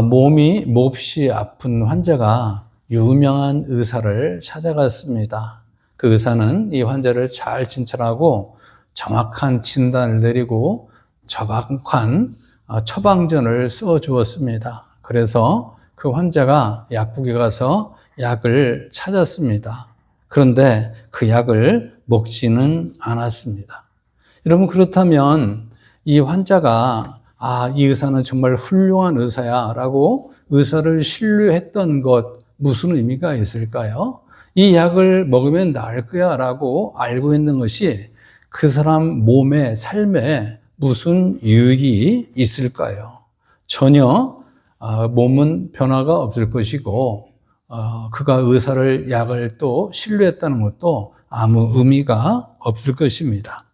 몸이 몹시 아픈 환자가 유명한 의사를 찾아갔습니다. 그 의사는 이 환자를 잘 진찰하고 정확한 진단을 내리고 정확한 처방전을 써주었습니다. 그래서 그 환자가 약국에 가서 약을 찾았습니다. 그런데 그 약을 먹지는 않았습니다. 여러분, 그렇다면 이 환자가 이 의사는 정말 훌륭한 의사야 라고 의사를 신뢰했던 것, 무슨 의미가 있을까요? 이 약을 먹으면 나을 거야 라고 알고 있는 것이 그 사람 몸에, 삶에 무슨 유익이 있을까요? 전혀 몸은 변화가 없을 것이고 그가 의사를, 약을 또 신뢰했다는 것도 아무 의미가 없을 것입니다.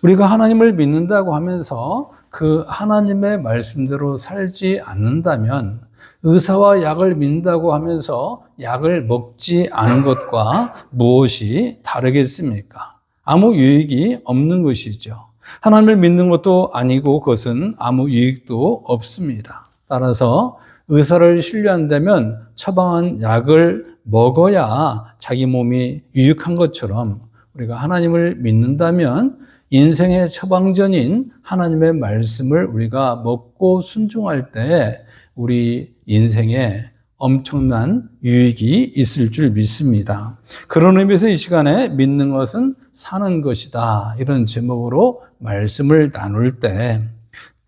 우리가 하나님을 믿는다고 하면서 그 하나님의 말씀대로 살지 않는다면 의사와 약을 믿는다고 하면서 약을 먹지 않은 것과 무엇이 다르겠습니까? 아무 유익이 없는 것이죠. 하나님을 믿는 것도 아니고 그것은 아무 유익도 없습니다. 따라서 의사를 신뢰한다면 처방한 약을 먹어야 자기 몸이 유익한 것처럼 우리가 하나님을 믿는다면 인생의 처방전인 하나님의 말씀을 우리가 먹고 순종할 때 우리 인생에 엄청난 유익이 있을 줄 믿습니다. 그런 의미에서 이 시간에 믿는 것은 사는 것이다, 이런 제목으로 말씀을 나눌 때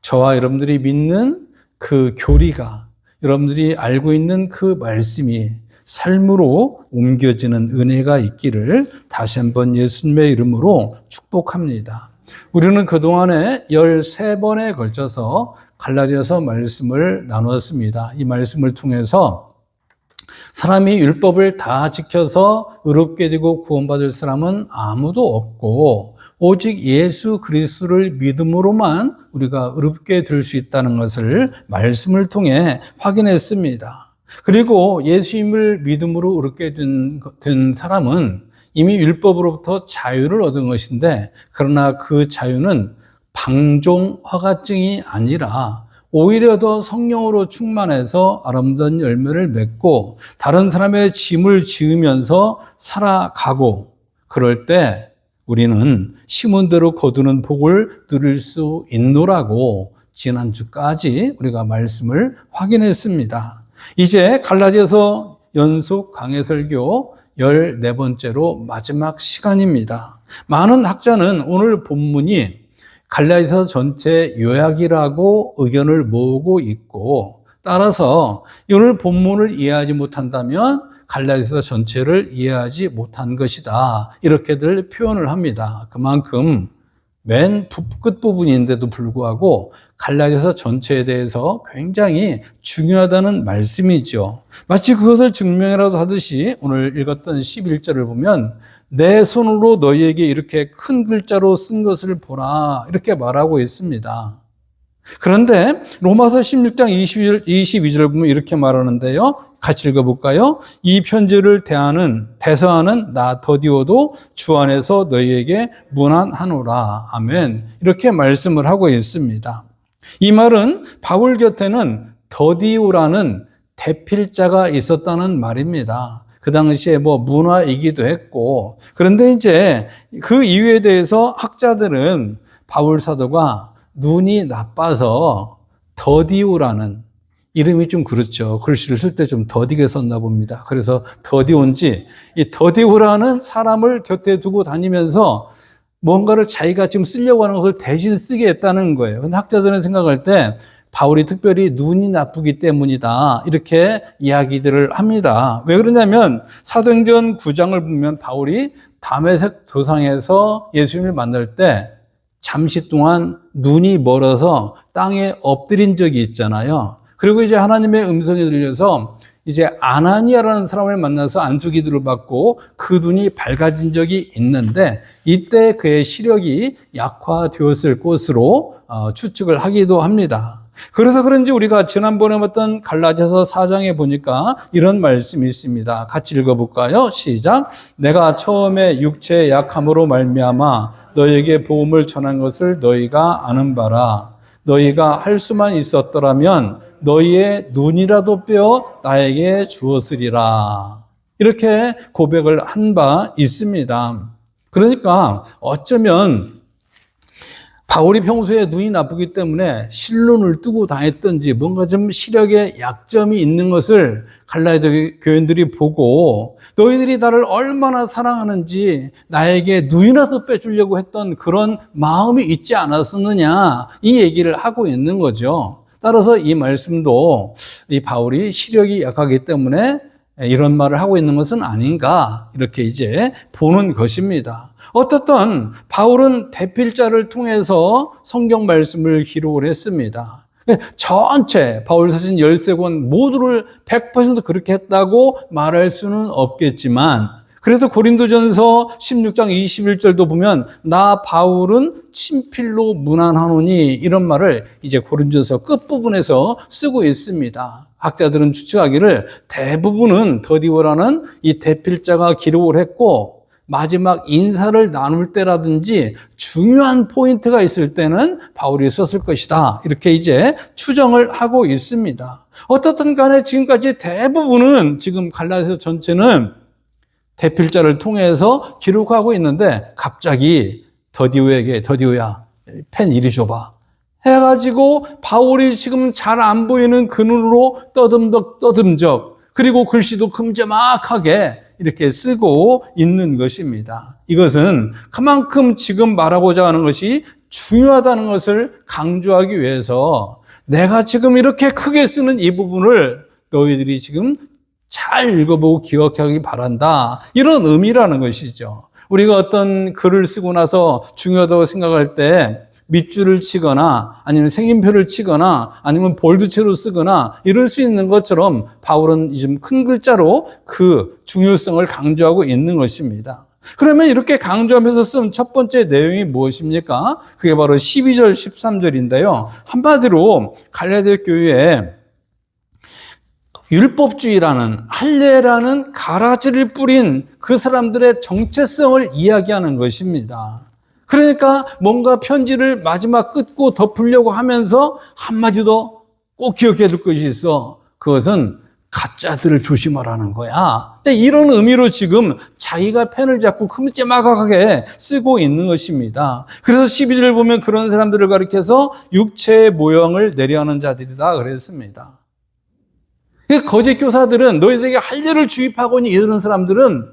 저와 여러분들이 믿는 그 교리가, 여러분들이 알고 있는 그 말씀이 삶으로 옮겨지는 은혜가 있기를 다시 한번 예수님의 이름으로 축복합니다. 우리는 그동안에 13번에 걸쳐서 갈라디아서 말씀을 나누었습니다. 이 말씀을 통해서 사람이 율법을 다 지켜서 의롭게 되고 구원받을 사람은 아무도 없고 오직 예수 그리스도를 믿음으로만 우리가 의롭게 될 수 있다는 것을 말씀을 통해 확인했습니다. 그리고 예수님을 믿음으로 의롭게 된 사람은 이미 율법으로부터 자유를 얻은 것인데, 그러나 그 자유는 방종 허가증이 아니라 오히려 더 성령으로 충만해서 아름다운 열매를 맺고 다른 사람의 짐을 지으면서 살아가고, 그럴 때 우리는 심은 대로 거두는 복을 누릴 수 있노라고 지난주까지 우리가 말씀을 확인했습니다. 이제 갈라디아서 연속 강해 설교 14번째로 마지막 시간입니다. 많은 학자는 오늘 본문이 갈라디아서 전체 요약이라고 의견을 모으고 있고, 따라서 오늘 본문을 이해하지 못한다면 갈라디아서 전체를 이해하지 못한 것이다, 이렇게들 표현을 합니다. 그만큼 맨 끝부분인데도 불구하고 갈라디아서 전체에 대해서 굉장히 중요하다는 말씀이죠. 마치 그것을 증명이라도 하듯이 오늘 읽었던 11절을 보면 내 손으로 너희에게 이렇게 큰 글자로 쓴 것을 보라, 이렇게 말하고 있습니다. 그런데 로마서 16장 22절을 보면 이렇게 말하는데요. 같이 읽어볼까요? 이 편지를 대서하는 나 더디오도 주 안에서 너희에게 문안하노라. 아멘. 이렇게 말씀을 하고 있습니다. 이 말은 바울 곁에는 더디오라는 대필자가 있었다는 말입니다. 그 당시에 문화이기도 했고, 그런데 이제 그 이유에 대해서 학자들은 바울 사도가 눈이 나빠서 더디오라는 이름이 좀 그렇죠. 글씨를 쓸 때 좀 더디게 썼나 봅니다. 그래서 더디온지, 이 더디오라는 사람을 곁에 두고 다니면서 뭔가를 자기가 지금 쓰려고 하는 것을 대신 쓰게 했다는 거예요. 근데 학자들은 생각할 때 바울이 특별히 눈이 나쁘기 때문이다, 이렇게 이야기들을 합니다. 왜 그러냐면 사도행전 9장을 보면 바울이 다메섹 도상에서 예수님을 만날 때 잠시 동안 눈이 멀어서 땅에 엎드린 적이 있잖아요. 그리고 이제 하나님의 음성이 들려서 이제 아나니아라는 사람을 만나서 안수기도를 받고 그 눈이 밝아진 적이 있는데, 이때 그의 시력이 약화되었을 것으로 추측을 하기도 합니다. 그래서 그런지 우리가 지난번에 봤던 갈라디아서 4장에 보니까 이런 말씀이 있습니다. 같이 읽어볼까요? 시작. 내가 처음에 육체의 약함으로 말미암아 너희에게 복음을 전한 것을 너희가 아는 바라. 너희가 할 수만 있었더라면 너희의 눈이라도 빼어 나에게 주었으리라. 이렇게 고백을 한 바 있습니다. 그러니까 어쩌면 바울이 평소에 눈이 나쁘기 때문에 실눈을 뜨고 다녔던지 뭔가 좀 시력에 약점이 있는 것을 갈라디아 교인들이 보고 너희들이 나를 얼마나 사랑하는지 나에게 눈이라도 빼주려고 했던 그런 마음이 있지 않았었느냐, 이 얘기를 하고 있는 거죠. 따라서 이 말씀도 이 바울이 시력이 약하기 때문에 이런 말을 하고 있는 것은 아닌가, 이렇게 이제 보는 것입니다. 어떻든 바울은 대필자를 통해서 성경 말씀을 기록을 했습니다. 전체 바울 서신 13권 모두를 100% 그렇게 했다고 말할 수는 없겠지만, 그래서 고린도전서 16장 21절도 보면 나 바울은 친필로 문안하노니, 이런 말을 이제 고린도전서 끝부분에서 쓰고 있습니다. 학자들은 추측하기를 대부분은 더디오라는 이 대필자가 기록을 했고, 마지막 인사를 나눌 때라든지 중요한 포인트가 있을 때는 바울이 썼을 것이다, 이렇게 이제 추정을 하고 있습니다. 어떻든 간에 지금까지 대부분은, 지금 갈라디아서 전체는 대필자를 통해서 기록하고 있는데, 갑자기 더디오에게 더디오야 펜 이리 줘봐 해가지고 바울이 지금 잘 안 보이는 그 눈으로 떠듬적 그리고 글씨도 큼지막하게 이렇게 쓰고 있는 것입니다. 이것은 그만큼 지금 말하고자 하는 것이 중요하다는 것을 강조하기 위해서 내가 지금 이렇게 크게 쓰는 이 부분을 너희들이 지금 잘 읽어보고 기억하기 바란다, 이런 의미라는 것이죠. 우리가 어떤 글을 쓰고 나서 중요하다고 생각할 때 밑줄을 치거나 아니면 생인표를 치거나 아니면 볼드체로 쓰거나 이럴 수 있는 것처럼 바울은 좀 큰 글자로 그 중요성을 강조하고 있는 것입니다. 그러면 이렇게 강조하면서 쓴 첫 번째 내용이 무엇입니까? 그게 바로 12절, 13절인데요. 한마디로 갈라디아 교회에 율법주의라는, 할례라는 가라지를 뿌린 그 사람들의 정체성을 이야기하는 것입니다. 그러니까 뭔가 편지를 마지막 끝고 덮으려고 하면서 한마디 더 꼭 기억해야 될 것이 있어. 그것은 가짜들을 조심하라는 거야. 이런 의미로 지금 자기가 펜을 잡고 큼지막하게 쓰고 있는 것입니다. 그래서 12절을 보면 그런 사람들을 가리켜서 육체의 모형을 내려하는 자들이다 그랬습니다. 거짓 교사들은, 너희들에게 할례를 주입하고니 이런 사람들은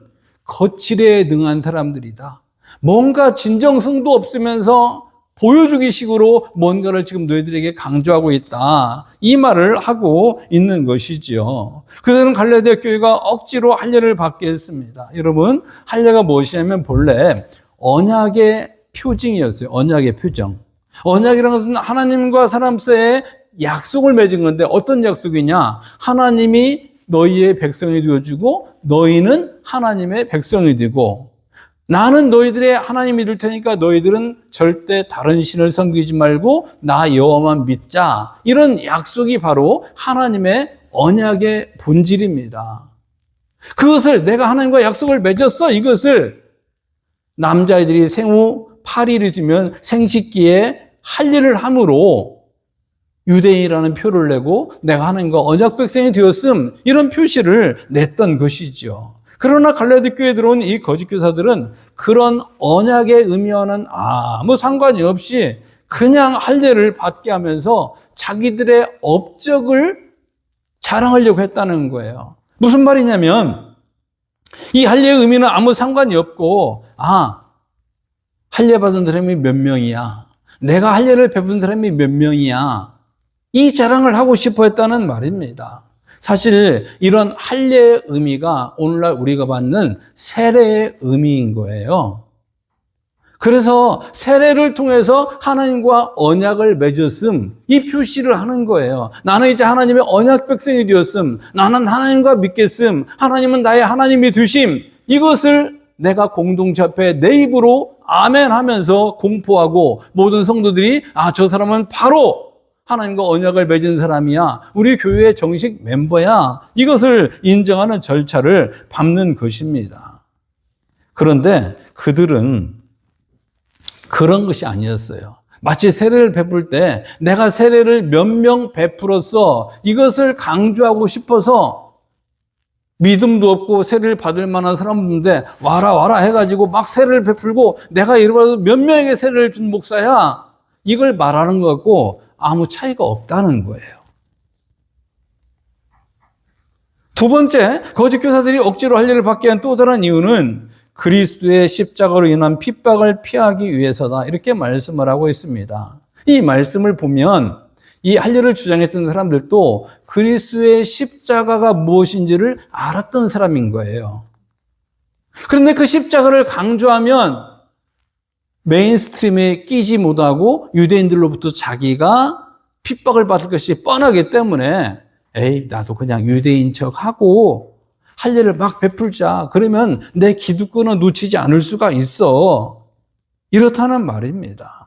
거칠에 능한 사람들이다. 뭔가 진정성도 없으면서 보여주기 식으로 뭔가를 지금 너희들에게 강조하고 있다, 이 말을 하고 있는 것이지요. 그들은 갈라디아 교회가 억지로 할례를 받게 했습니다. 여러분, 할례가 무엇이냐면 본래 언약의 표징이었어요. 언약의 표정. 언약이라는 것은 하나님과 사람 사이에 약속을 맺은 건데, 어떤 약속이냐? 하나님이 너희의 백성이 되어주고 너희는 하나님의 백성이 되고, 나는 너희들의 하나님이 될 테니까 너희들은 절대 다른 신을 섬기지 말고 나 여호와만 믿자, 이런 약속이 바로 하나님의 언약의 본질입니다. 그것을, 내가 하나님과 약속을 맺었어, 이것을 남자애들이 생후 8일이 되면 생식기에 할례를 함으로 유대인이라는 표를 내고 내가 하나님과 언약 백성이 되었음, 이런 표시를 냈던 것이죠. 그러나 갈라디아 교회에 들어온 이 거짓 교사들은 그런 언약의 의미와는 아무 상관이 없이 그냥 할례를 받게 하면서 자기들의 업적을 자랑하려고 했다는 거예요. 무슨 말이냐면, 이 할례의 의미는 아무 상관이 없고, 할례 받은 사람이 몇 명이야, 내가 할례를 베푼 사람이 몇 명이야, 이 자랑을 하고 싶어 했다는 말입니다. 사실 이런 할례의 의미가 오늘날 우리가 받는 세례의 의미인 거예요. 그래서 세례를 통해서 하나님과 언약을 맺었음, 이 표시를 하는 거예요. 나는 이제 하나님의 언약 백성이 되었음, 나는 하나님과 믿겠음, 하나님은 나의 하나님이 되심, 이것을 내가 공동체 앞에 내 입으로 아멘 하면서 공포하고, 모든 성도들이 저 사람은 바로 하나님과 언약을 맺은 사람이야, 우리 교회의 정식 멤버야, 이것을 인정하는 절차를 밟는 것입니다. 그런데 그들은 그런 것이 아니었어요. 마치 세례를 베풀 때 내가 세례를 몇 명 베풀었어, 이것을 강조하고 싶어서 믿음도 없고 세례를 받을 만한 사람인데 와라 해가지고 막 세례를 베풀고 내가 이러면서 몇 명에게 세례를 준 목사야, 이걸 말하는 것 같고 아무 차이가 없다는 거예요. 두 번째, 거짓 교사들이 억지로 할례를 받게 한 또 다른 이유는 그리스도의 십자가로 인한 핍박을 피하기 위해서다, 이렇게 말씀을 하고 있습니다. 이 말씀을 보면 이 할례를 주장했던 사람들도 그리스도의 십자가가 무엇인지를 알았던 사람인 거예요. 그런데 그 십자가를 강조하면 메인스트림에 끼지 못하고 유대인들로부터 자기가 핍박을 받을 것이 뻔하기 때문에 에이, 나도 그냥 유대인 척하고 할례를 막 베풀자. 그러면 내 기득권은 놓치지 않을 수가 있어. 이렇다는 말입니다.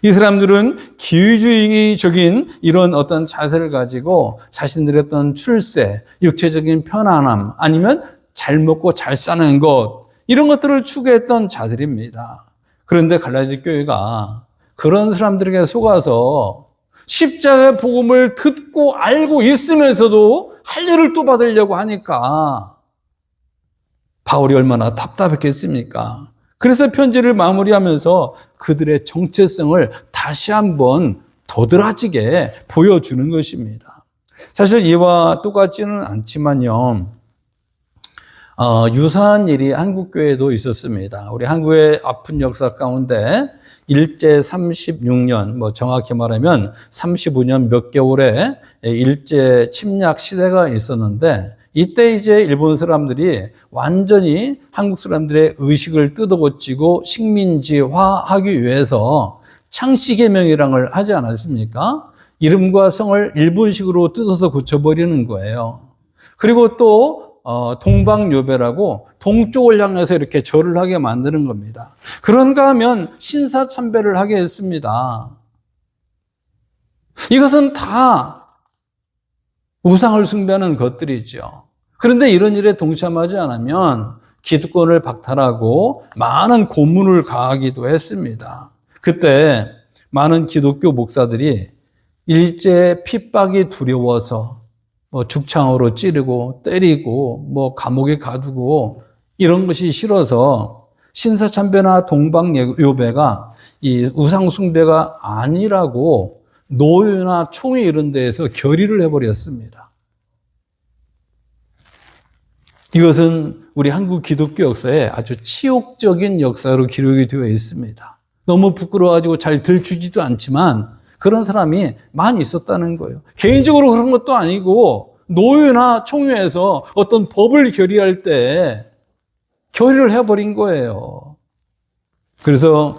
이 사람들은 기회주의적인 이런 어떤 자세를 가지고 자신들의 어떤 출세, 육체적인 편안함, 아니면 잘 먹고 잘 사는 것, 이런 것들을 추구했던 자들입니다. 그런데 갈라디 교회가 그런 사람들에게 속아서 십자가의 복음을 듣고 알고 있으면서도 할례를 또 받으려고 하니까 바울이 얼마나 답답했겠습니까? 그래서 편지를 마무리하면서 그들의 정체성을 다시 한번 도드라지게 보여주는 것입니다. 사실 이와 똑같지는 않지만요, 유사한 일이 한국교회에도 있었습니다. 우리 한국의 아픈 역사 가운데 일제 36년, 정확히 말하면 35년 몇 개월의 일제 침략 시대가 있었는데, 이때 이제 일본 사람들이 완전히 한국 사람들의 의식을 뜯어고치고 식민지화하기 위해서 창씨개명이라는 하지 않았습니까? 이름과 성을 일본식으로 뜯어서 고쳐버리는 거예요. 그리고 또 동방요배라고 동쪽을 향해서 이렇게 절을 하게 만드는 겁니다. 그런가 하면 신사참배를 하게 했습니다. 이것은 다 우상을 숭배하는 것들이죠. 그런데 이런 일에 동참하지 않으면 기득권을 박탈하고 많은 고문을 가하기도 했습니다. 그때 많은 기독교 목사들이 일제 핍박이 두려워서 죽창으로 찌르고 때리고 감옥에 가두고 이런 것이 싫어서 신사참배나 동방요배가 이 우상숭배가 아니라고 노예나 총회 이런 데에서 결의를 해버렸습니다. 이것은 우리 한국 기독교 역사에 아주 치욕적인 역사로 기록이 되어 있습니다. 너무 부끄러워가지고 잘 들추지도 않지만 그런 사람이 많이 있었다는 거예요. 개인적으로 그런 것도 아니고 노예나 총회에서 어떤 법을 결의할 때 결의를 해버린 거예요. 그래서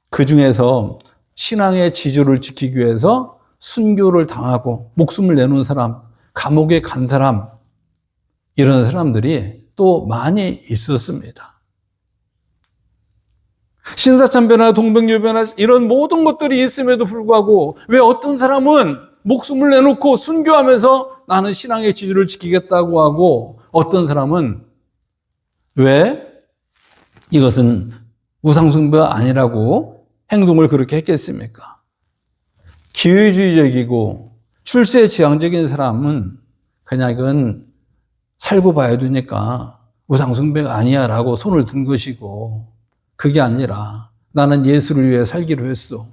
그 중에서 신앙의 지조를 지키기 위해서 순교를 당하고 목숨을 내놓은 사람, 감옥에 간 사람, 이런 사람들이 또 많이 있었습니다. 신사참배나 동방요배나 이런 모든 것들이 있음에도 불구하고 왜 어떤 사람은 목숨을 내놓고 순교하면서 나는 신앙의 지조를 지키겠다고 하고, 어떤 사람은 왜 이것은 우상숭배가 아니라고 행동을 그렇게 했겠습니까? 기회주의적이고 출세지향적인 사람은 그냥 이건 살고 봐야 되니까 우상숭배가 아니야 라고 손을 든 것이고, 그게 아니라 나는 예수를 위해 살기로 했어.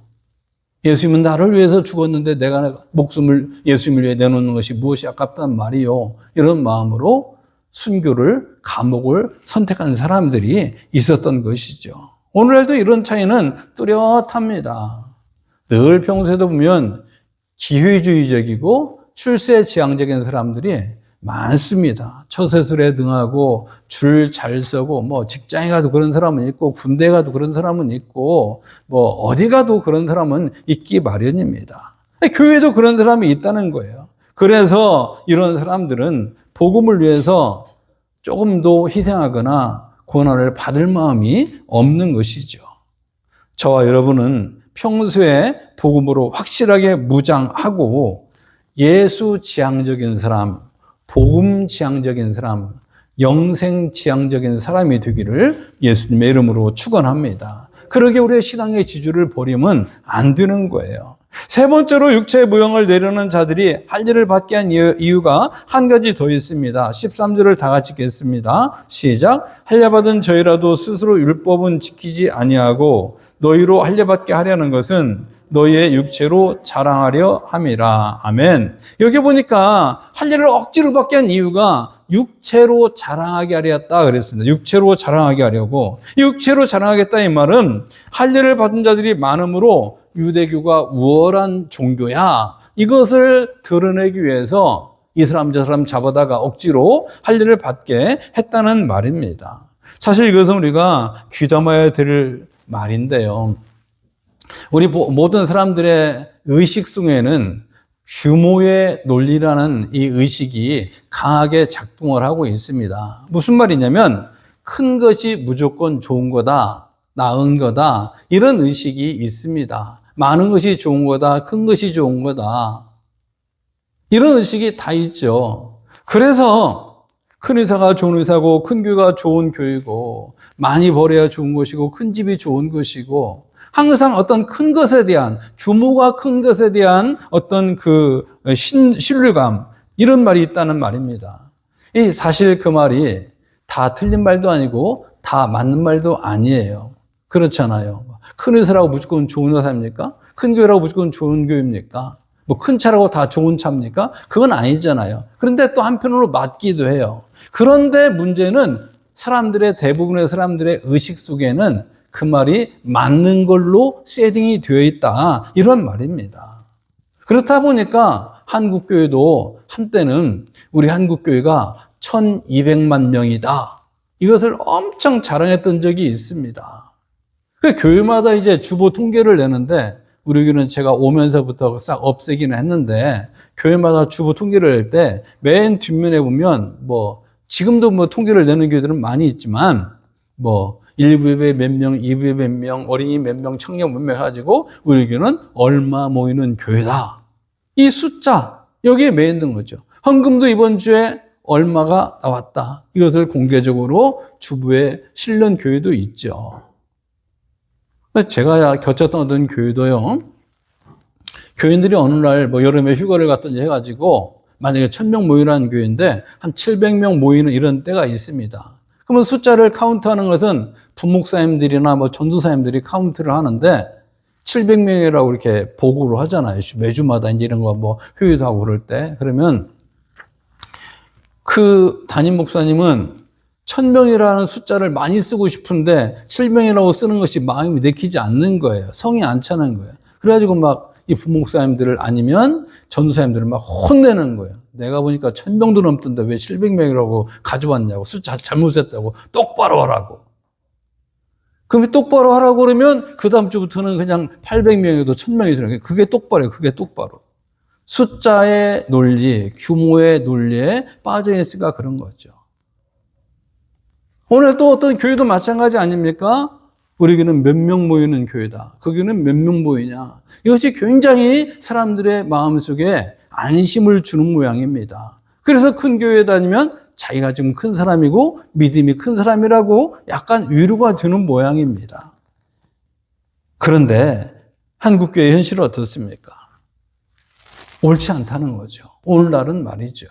예수님은 나를 위해서 죽었는데 내가 목숨을 예수님을 위해 내놓는 것이 무엇이 아깝단 말이요. 이런 마음으로 순교를, 감옥을 선택한 사람들이 있었던 것이죠. 오늘날도 이런 차이는 뚜렷합니다. 늘 평소에도 보면 기회주의적이고 출세지향적인 사람들이 많습니다. 처세술에 등하고 줄 잘 서고 직장에 가도 그런 사람은 있고 군대 가도 그런 사람은 있고 어디 가도 그런 사람은 있기 마련입니다. 교회도 그런 사람이 있다는 거예요. 그래서 이런 사람들은 복음을 위해서 조금 더 희생하거나 고난을 받을 마음이 없는 것이죠. 저와 여러분은 평소에 복음으로 확실하게 무장하고 예수 지향적인 사람, 복음 지향적인 사람, 영생 지향적인 사람이 되기를 예수님의 이름으로 축원합니다. 그러게 우리의 신앙의 지주를 버리면 안 되는 거예요. 세 번째로 육체의 무형을 내려는 자들이 할 일을 받게 한 이유가 한 가지 더 있습니다. 13절을 다 같이 읽겠습니다. 시작. 할례받은 저희라도 스스로 율법은 지키지 아니하고 너희로 할례받게 하려는 것은 너희의 육체로 자랑하려 함이라. 아멘. 여기 보니까 할례를 억지로 받게 한 이유가 육체로 자랑하게 하렸다 그랬습니다. 육체로 자랑하게 하려고. 육체로 자랑하겠다 이 말은 할례를 받은 자들이 많으므로 유대교가 우월한 종교야. 이것을 드러내기 위해서 이 사람 저 사람 잡아다가 억지로 할례를 받게 했다는 말입니다. 사실 이것은 우리가 귀담아야 될 말인데요. 우리 모든 사람들의 의식 속에는 규모의 논리라는 이 의식이 강하게 작동을 하고 있습니다. 무슨 말이냐면 큰 것이 무조건 좋은 거다, 나은 거다, 이런 의식이 있습니다. 많은 것이 좋은 거다, 큰 것이 좋은 거다, 이런 의식이 다 있죠. 그래서 큰 의사가 좋은 의사고 큰 교회가 좋은 교회고 많이 벌어야 좋은 것이고 큰 집이 좋은 것이고 항상 어떤 큰 것에 대한, 규모가 큰 것에 대한 어떤 그 신뢰감, 이런 말이 있다는 말입니다. 사실 그 말이 다 틀린 말도 아니고 다 맞는 말도 아니에요. 그렇잖아요. 큰 회사라고 무조건 좋은 회사입니까? 큰 교회라고 무조건 좋은 교회입니까? 뭐 큰 차라고 다 좋은 차입니까? 그건 아니잖아요. 그런데 또 한편으로 맞기도 해요. 그런데 문제는 대부분의 사람들의 의식 속에는 그 말이 맞는 걸로 세팅이 되어 있다, 이런 말입니다. 그렇다 보니까 한국교회도 한때는 우리 한국교회가 1200만 명이다, 이것을 엄청 자랑했던 적이 있습니다. 교회마다 이제 주보 통계를 내는데, 우리 교회는 제가 오면서부터 싹 없애기는 했는데, 교회마다 주보 통계를 낼 때 맨 뒷면에 보면 지금도 통계를 내는 교회들은 많이 있지만 1부에 몇 명, 2부에 몇 명, 어린이 몇 명, 청년 몇 명 해가지고 우리 교회는 얼마 모이는 교회다, 이 숫자 여기에 매 있는 거죠. 헌금도 이번 주에 얼마가 나왔다, 이것을 공개적으로 주부에 실는 교회도 있죠. 제가 겹쳤던 어떤 교회도요, 교인들이 어느 날 여름에 휴가를 갔든지 해가지고 만약에 1000명 모이라는 교회인데 한 700명 모이는 이런 때가 있습니다. 그러면 숫자를 카운트하는 것은 부목사님들이나 전도사님들이 카운트를 하는데 700명이라고 이렇게 보고를 하잖아요. 매주마다 이제 이런 거 회의도 하고 그럴 때. 그러면 그 담임 목사님은 1000명이라는 숫자를 많이 쓰고 싶은데 7명이라고 쓰는 것이 마음이 내키지 않는 거예요. 성이 안 차는 거예요. 그래가지고 이 부목사님들을 아니면 전도사님들을 혼내는 거예요. 내가 보니까 1000명도 넘던데 왜 700명이라고 가져왔냐고, 숫자 잘못했다고, 똑바로 하라고. 그럼 똑바로 하라고 그러면 그 다음 주부터는 그냥 800명에도 1000명이 들어가요. 그게 똑바로예요. 그게 똑바로. 숫자의 논리, 규모의 논리에 빠져 있으니까 그런 거죠. 오늘 또 어떤 교회도 마찬가지 아닙니까? 우리 교회는 몇 명 모이는 교회다. 그 교회는 몇 명 모이냐. 이것이 굉장히 사람들의 마음속에 안심을 주는 모양입니다. 그래서 큰 교회에 다니면 자기가 지금 큰 사람이고 믿음이 큰 사람이라고 약간 위로가 되는 모양입니다. 그런데 한국교회 현실은 어떻습니까? 옳지 않다는 거죠. 오늘날은 말이죠.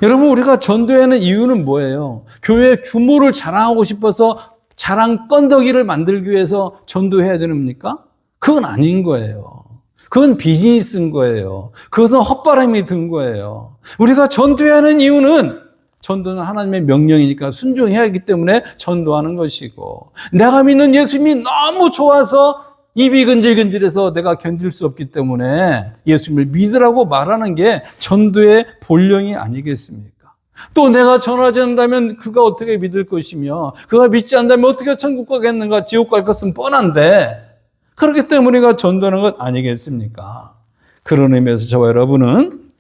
여러분, 우리가 전도하는 이유는 뭐예요? 교회의 규모를 자랑하고 싶어서 자랑 건더기를 만들기 위해서 전도해야 됩니까? 그건 아닌 거예요. 그건 비즈니스인 거예요. 그것은 헛바람이 든 거예요. 우리가 전도하는 이유는, 전도는 하나님의 명령이니까 순종해야 하기 때문에 전도하는 것이고, 내가 믿는 예수님이 너무 좋아서 입이 근질근질해서 내가 견딜 수 없기 때문에 예수님을 믿으라고 말하는 게 전도의 본령이 아니겠습니까? 또 내가 전하지 않는다면 그가 어떻게 믿을 것이며, 그가 믿지 않는다면 어떻게 천국 가겠는가, 지옥 갈 것은 뻔한데, 그렇기 때문에 우리가 전도하는 것 아니겠습니까? 그런 의미에서 저와 여러분은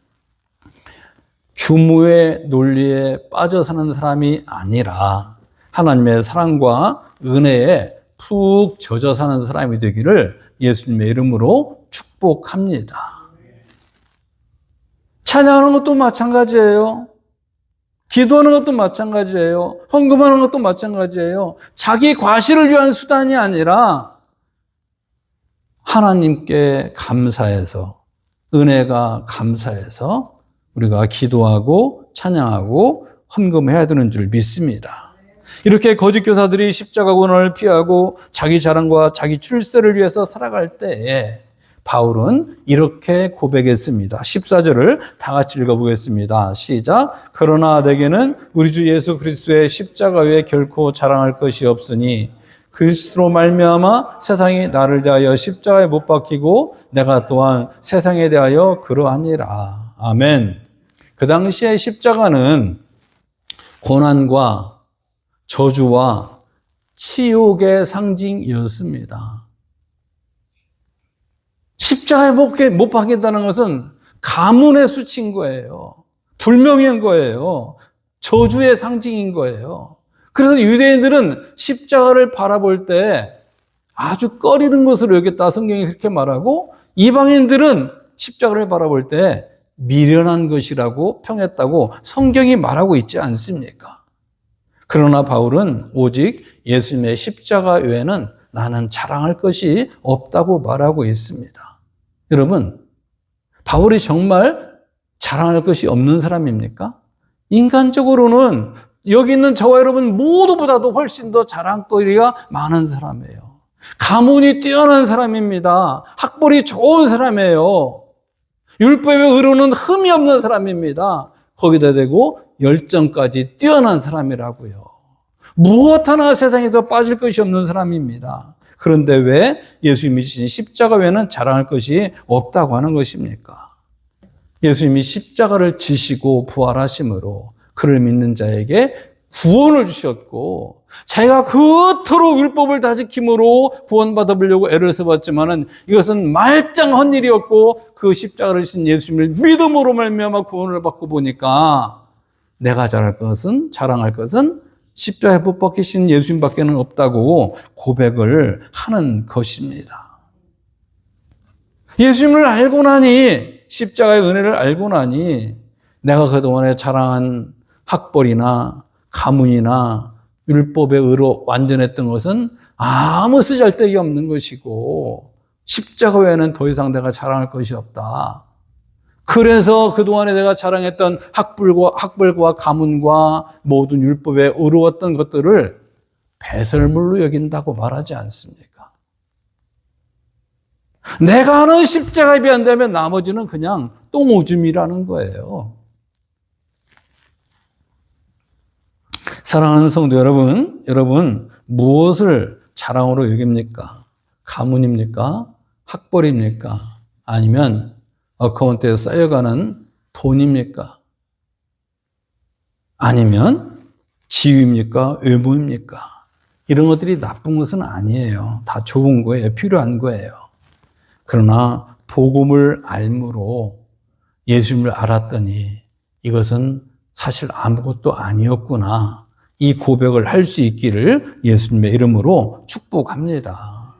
규모의 논리에 빠져 사는 사람이 아니라 하나님의 사랑과 은혜에 푹 젖어 사는 사람이 되기를 예수님의 이름으로 축복합니다. 찬양하는 것도 마찬가지예요. 기도하는 것도 마찬가지예요. 헌금하는 것도 마찬가지예요. 자기 과실을 위한 수단이 아니라 하나님께 감사해서, 은혜가 감사해서 우리가 기도하고 찬양하고 헌금해야 되는 줄 믿습니다. 이렇게 거짓 교사들이 십자가 고난을 피하고 자기 자랑과 자기 출세를 위해서 살아갈 때에 바울은 이렇게 고백했습니다. 14절을 다 같이 읽어보겠습니다. 시작. 그러나 내게는 우리 주 예수 그리스도의 십자가 외에 결코 자랑할 것이 없으니 그리스도로 말미암아 세상이 나를 대하여 십자가에 못 박히고 내가 또한 세상에 대하여 그러하니라. 아멘. 그 당시에 십자가는 고난과 저주와 치욕의 상징이었습니다. 십자가에 못 박힌다는 것은 가문의 수치인 거예요. 불명예인 거예요. 저주의 상징인 거예요. 그래서 유대인들은 십자가를 바라볼 때 아주 꺼리는 것으로 여겼다. 성경이 그렇게 말하고, 이방인들은 십자가를 바라볼 때 미련한 것이라고 평했다고 성경이 말하고 있지 않습니까? 그러나 바울은 오직 예수님의 십자가 외에는 나는 자랑할 것이 없다고 말하고 있습니다. 여러분, 바울이 정말 자랑할 것이 없는 사람입니까? 인간적으로는 여기 있는 저와 여러분 모두보다도 훨씬 더 자랑거리가 많은 사람이에요. 가문이 뛰어난 사람입니다. 학벌이 좋은 사람이에요. 율법의 의로는 흠이 없는 사람입니다. 거기다 대고 열정까지 뛰어난 사람이라고요. 무엇 하나 세상에서 빠질 것이 없는 사람입니다. 그런데 왜 예수님이 지신 십자가 외에는 자랑할 것이 없다고 하는 것입니까? 예수님이 십자가를 지시고 부활하심으로 그를 믿는 자에게 구원을 주셨고, 자기가 그토록 율법을 다 지킴으로 구원받아보려고 애를 써봤지만은 이것은 말짱한 일이었고, 그 십자가를 지신 예수님을 믿음으로 말미암아 구원을 받고 보니까 내가 자랑할 것은 십자가에 못 박히신 예수님밖에는 없다고 고백을 하는 것입니다. 예수님을 알고 나니, 십자가의 은혜를 알고 나니 내가 그동안에 자랑한 학벌이나 가문이나 율법의 의로 완전했던 것은 아무 쓰잘데기 없는 것이고 십자가 외에는 더 이상 내가 자랑할 것이 없다. 그래서 그동안에 내가 자랑했던 학벌과 가문과 모든 율법에 의로웠던 것들을 배설물로 여긴다고 말하지 않습니까? 내가 아는 십자가에 비한다면 나머지는 그냥 똥오줌이라는 거예요. 사랑하는 성도 여러분 무엇을 자랑으로 여깁니까? 가문입니까? 학벌입니까? 아니면 어카운트에 쌓여가는 돈입니까? 아니면 지위입니까? 외모입니까? 이런 것들이 나쁜 것은 아니에요. 다 좋은 거예요. 필요한 거예요. 그러나 복음을 알므로 예수님을 알았더니 이것은 사실 아무것도 아니었구나. 이 고백을 할 수 있기를 예수님의 이름으로 축복합니다.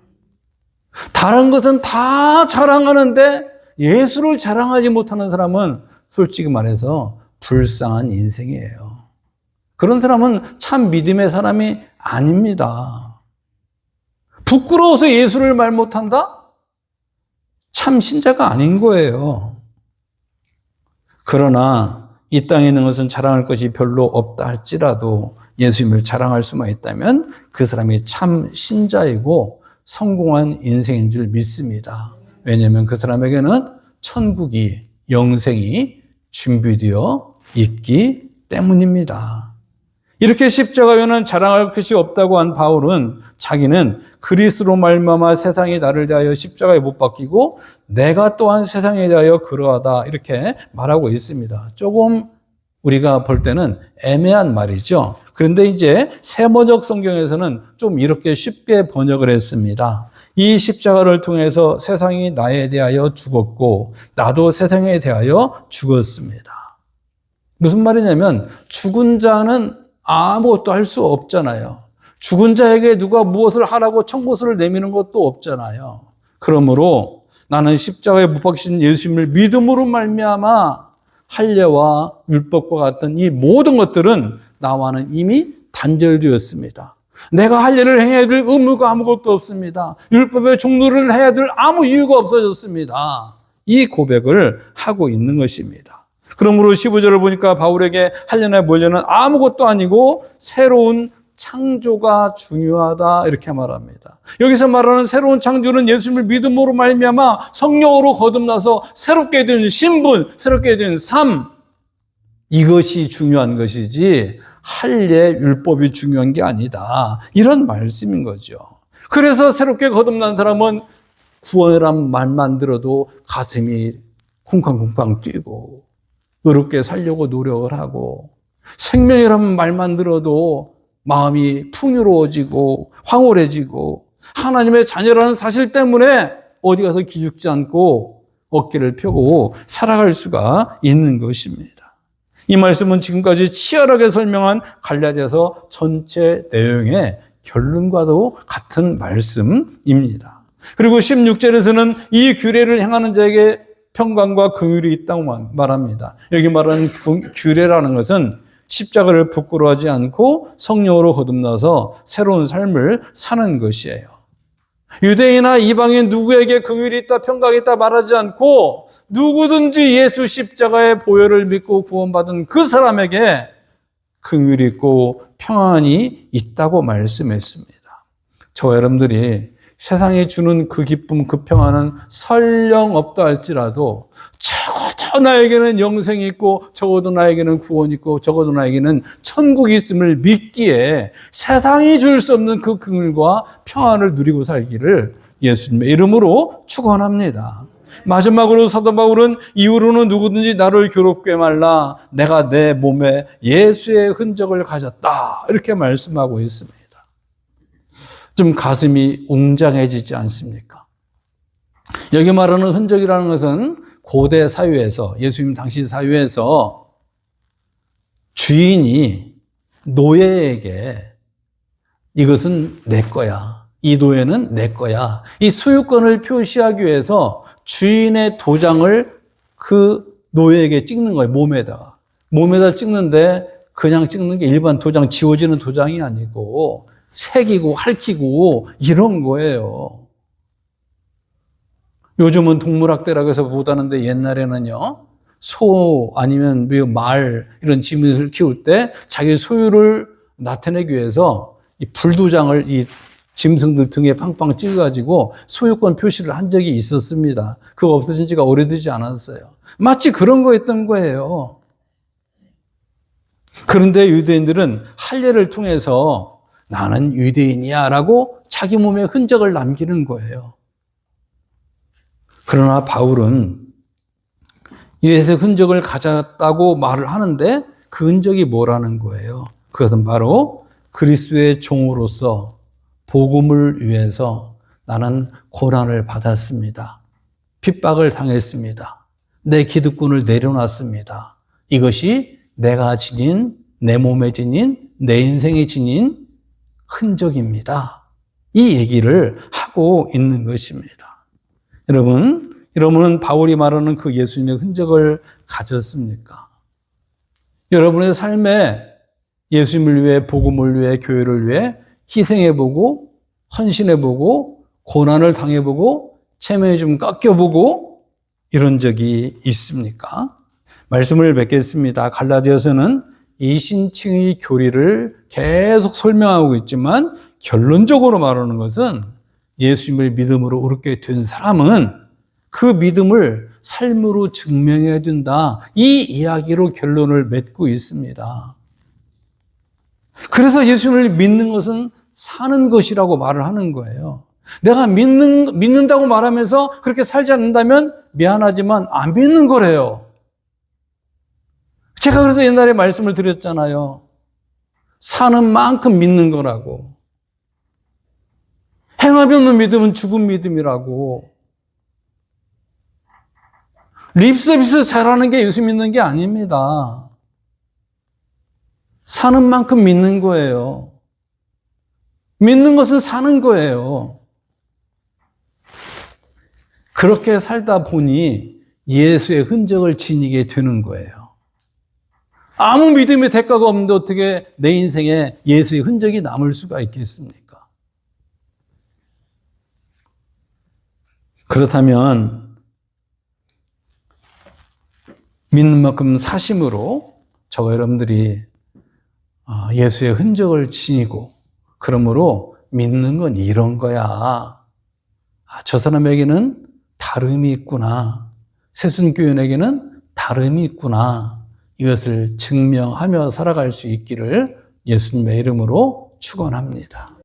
다른 것은 다 자랑하는데 예수를 자랑하지 못하는 사람은 솔직히 말해서 불쌍한 인생이에요. 그런 사람은 참 믿음의 사람이 아닙니다. 부끄러워서 예수를 말 못한다? 참 신자가 아닌 거예요. 그러나 이 땅에 있는 것은 자랑할 것이 별로 없다 할지라도 예수님을 자랑할 수만 있다면 그 사람이 참 신자이고 성공한 인생인 줄 믿습니다. 왜냐하면 그 사람에게는 천국이, 영생이 준비되어 있기 때문입니다. 이렇게 십자가 외에는 자랑할 것이 없다고 한 바울은 자기는 그리스도로 말미암아 세상이 나를 대하여 십자가에 못 박히고 내가 또한 세상에 대하여 그러하다 이렇게 말하고 있습니다. 조금 우리가 볼 때는 애매한 말이죠. 그런데 이제 세번역 성경에서는 좀 이렇게 쉽게 번역을 했습니다. 이 십자가를 통해서 세상이 나에 대하여 죽었고 나도 세상에 대하여 죽었습니다. 무슨 말이냐면 죽은 자는 아무것도 할 수 없잖아요. 죽은 자에게 누가 무엇을 하라고 청구서를 내미는 것도 없잖아요. 그러므로 나는 십자가에 못 박히신 예수님을 믿음으로 말미암아 할례와 율법과 같은 이 모든 것들은 나와는 이미 단절되었습니다. 내가 할례를 해야 될 의무가 아무것도 없습니다. 율법의 종로를 해야 될 아무 이유가 없어졌습니다. 이 고백을 하고 있는 것입니다. 그러므로 15절을 보니까 바울에게 할례나 몰려는 아무것도 아니고 새로운 창조가 중요하다 이렇게 말합니다. 여기서 말하는 새로운 창조는 예수님을 믿음으로 말미암아 성령으로 거듭나서 새롭게 된 신분, 새롭게 된 삶, 이것이 중요한 것이지 할례 율법이 중요한 게 아니다. 이런 말씀인 거죠. 그래서 새롭게 거듭난 사람은 구원이란 말만 들어도 가슴이 쿵쾅쿵쾅 뛰고 의롭게 살려고 노력을 하고 생명이라는 말만 들어도 마음이 풍요로워지고 황홀해지고 하나님의 자녀라는 사실 때문에 어디 가서 기죽지 않고 어깨를 펴고 살아갈 수가 있는 것입니다. 이 말씀은 지금까지 치열하게 설명한 갈라디아서 전체 내용의 결론과도 같은 말씀입니다. 그리고 16절에서는 이 규례를 행하는 자에게 평강과 긍휼이 있다고 말합니다. 여기 말하는 규례라는 것은 십자가를 부끄러워하지 않고 성령으로 거듭나서 새로운 삶을 사는 것이에요. 유대인이나 이방인 누구에게 긍휼이 있다, 평강이 있다 말하지 않고 누구든지 예수 십자가의 보혈을 믿고 구원받은 그 사람에게 긍휼이 있고 평안이 있다고 말씀했습니다. 저와 여러분들이 세상이 주는 그 기쁨, 그 평안은 설령 없다 할지라도 적어도 나에게는 영생이 있고 적어도 나에게는 구원이 있고 적어도 나에게는 천국이 있음을 믿기에 세상이 줄 수 없는 그 긍휼과 평안을 누리고 살기를 예수님의 이름으로 축원합니다. 마지막으로 사도 바울은 이후로는 누구든지 나를 괴롭게 말라 내가 내 몸에 예수의 흔적을 가졌다 이렇게 말씀하고 있습니다. 좀 가슴이 웅장해지지 않습니까? 여기 말하는 흔적이라는 것은 고대 사회에서 예수님 당시 사회에서 주인이 노예에게 이것은 내 거야. 이 노예는 내 거야. 이 소유권을 표시하기 위해서 주인의 도장을 그 노예에게 찍는 거예요. 몸에다 찍는데 그냥 찍는 게 일반 도장, 지워지는 도장이 아니고 새기고 핥히고 이런 거예요. 요즘은 동물학대라고 해서 못하는데 옛날에는요. 소 아니면 말 이런 짐승을 키울 때 자기 소유를 나타내기 위해서 이 불도장을 이 짐승들 등에 팡팡 찍어가지고 소유권 표시를 한 적이 있었습니다. 그거 없어진 지가 오래되지 않았어요. 마치 그런 거였던 거예요. 그런데 유대인들은 할례를 통해서 나는 유대인이야 라고 자기 몸에 흔적을 남기는 거예요. 그러나 바울은 예수의 흔적을 가졌다고 말을 하는데 그 흔적이 뭐라는 거예요? 그것은 바로 그리스도의 종으로서 복음을 위해서 나는 고난을 받았습니다. 핍박을 당했습니다. 내 기득권을 내려놨습니다. 이것이 내가 지닌, 내 몸에 지닌, 내 인생에 지닌 흔적입니다. 이 얘기를 하고 있는 것입니다. 여러분은 바울이 말하는 그 예수님의 흔적을 가졌습니까? 여러분의 삶에 예수님을 위해, 복음을 위해, 교회를 위해 희생해보고, 헌신해보고, 고난을 당해보고, 체면이 좀 깎여보고, 이런 적이 있습니까? 말씀을 맺겠습니다. 갈라디아서는 이신칭의 교리를 계속 설명하고 있지만 결론적으로 말하는 것은 예수님을 믿음으로 의롭게 된 사람은 그 믿음을 삶으로 증명해야 된다. 이 이야기로 결론을 맺고 있습니다. 그래서 예수님을 믿는 것은 사는 것이라고 말을 하는 거예요. 내가 믿는다고 말하면서 그렇게 살지 않는다면 미안하지만 안 믿는 거래요. 제가 그래서 옛날에 말씀을 드렸잖아요. 사는 만큼 믿는 거라고. 행함이 없는 믿음은 죽은 믿음이라고. 립서비스 잘하는 게 예수 믿는 게 아닙니다. 사는 만큼 믿는 거예요. 믿는 것은 사는 거예요. 그렇게 살다 보니 예수의 흔적을 지니게 되는 거예요. 아무 믿음의 대가가 없는데 어떻게 내 인생에 예수의 흔적이 남을 수가 있겠습니까? 그렇다면 믿는 만큼 사심으로 저와 여러분들이 예수의 흔적을 지니고, 그러므로 믿는 건 이런 거야. 저 사람에게는 다름이 있구나. 새순교인에게는 다름이 있구나. 이것을 증명하며 살아갈 수 있기를 예수님의 이름으로 축원합니다.